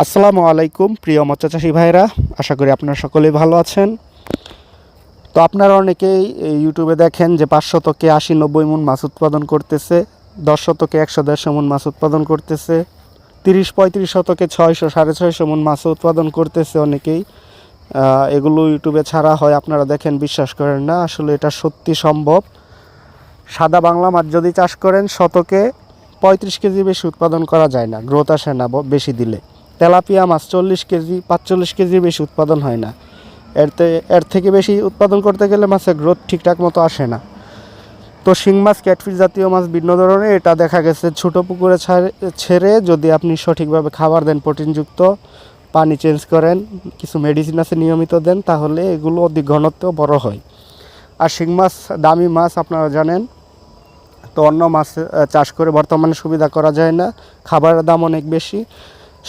আসসালামু আলাইকুম প্রিয় মৎস্য চাষী ভাইরা, আশা করি আপনারা সকলেই ভালো আছেন। তো আপনারা অনেকেই ইউটিউবে দেখেন যে 5 শতকে 80-90 মণ মাছ উৎপাদন করতেছে, 10 শতকে 100-150 মণ মাছ উৎপাদন করতেছে, 30-35 শতকে 600-650 মণ মাছ উৎপাদন করতেছে অনেকেই। এগুলো ইউটিউবে ছাড়া হয়, আপনারা দেখেন বিশ্বাস করেন না, আসলে এটা সত্যি সম্ভব। সাদা বাংলা মাছ যদি চাষ করেন শতকে 35 কেজি বেশি উৎপাদন করা যায় না, গ্রোথ আসে না বেশি দিলে। তেলাপিয়া মাছ 40 কেজি 45 কেজির বেশি উৎপাদন হয় না। এর থেকে বেশি উৎপাদন করতে গেলে মাছের গ্রোথ ঠিকঠাক মতো আসে না। তো শিং মাছ, ক্যাটফিশ জাতীয় মাছ ভিন্ন ধরনের। এটা দেখা গেছে ছোটো পুকুরে ছেড়ে যদি আপনি সঠিকভাবে খাবার দেন, প্রোটিনযুক্ত পানি চেঞ্জ করেন, কিছু মেডিসিন আছে নিয়মিত দেন, তাহলে এগুলো অধিক ঘনত্ব বড় হয়। আর শিং মাছ দামি মাছ, আপনারা জানেন। তো অন্য মাছ চাষ করে বর্তমানে সুবিধা করা যায় না, খাবারের দাম অনেক বেশি।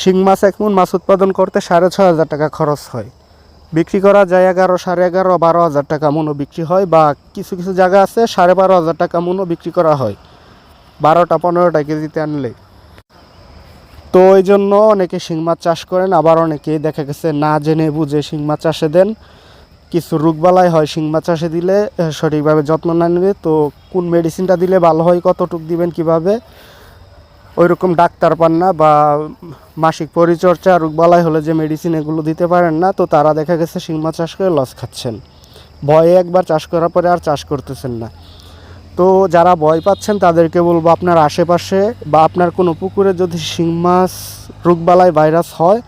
শিং মাছ 1 মণ মাছ উৎপাদন করতে 6,500 টাকা খরচ হয়। বিক্রি করা যায় 11, 11.5, 12,000 টাকা মণও বিক্রি হয়, বা কিছু কিছু জায়গা আছে 12,500 টাকা মণও বিক্রি করা হয় 12-15টা কেজিতে আনলে। তো এই জন্য অনেকে শিং মাছ চাষ করেন, আবার অনেকেই দেখা গেছে না জেনে বুঝে শিং মাছ চাষে দেন। কিছু রোগবালাই হয় শিং মাছ চাষে দিলে, সঠিকভাবে যত্ন না নিলে। তো কোন মেডিসিনটা দিলে ভালো হয়, কতটুক দিবেন, কিভাবে, ওইরকম ডাক্তার পান না, বা মাসিক পরিচর্যা, রোগবালাই হলে যে মেডিসিন, এগুলো দিতে পারেন না। তো তারা দেখা গেছে শিং মাছ চাষ করে লস খাচ্ছেন, ভয়ে একবার চাষ করার পরে আর চাষ করতেছেন না। তো যারা ভয় পাচ্ছেন তাদেরকে বলবো, আপনার আশেপাশে বা আপনার কোনো পুকুরে যদি শিং মাছ রোগবালাই ভাইরাস হয়,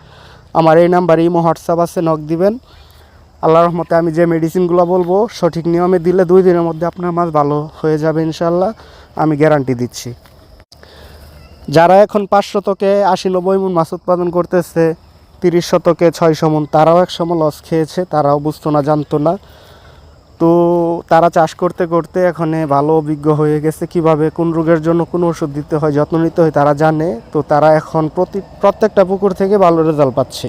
আমার এই নাম্বারে ইমো হোয়াটসঅ্যাপ আছে, নক দিবেন। আল্লাহর রহমতে আমি যে মেডিসিনগুলো বলবো সঠিক নিয়মে দিলে 2 দিনের মধ্যে আপনার মাছ ভালো হয়ে যাবে ইনশাল্লাহ, আমি গ্যারান্টি দিচ্ছি। যারা এখন 5 শতকে 80-90 মণ মাছ উৎপাদন করতেছে, 30 শতকে 600 মণ, তারাও একসময় লস খেয়েছে, তারাও বুঝতো না, জানতো না। তো তারা চাষ করতে করতে এখন ভালো অভিজ্ঞ হয়ে গেছে, কিভাবে কোন রোগের জন্য কোন ওষুধ দিতে হয়, যত্ন নিতে হয় তারা জানে। তো তারা এখন প্রত্যেকটা পুকুর থেকে ভালো রেজাল্ট পাচ্ছে।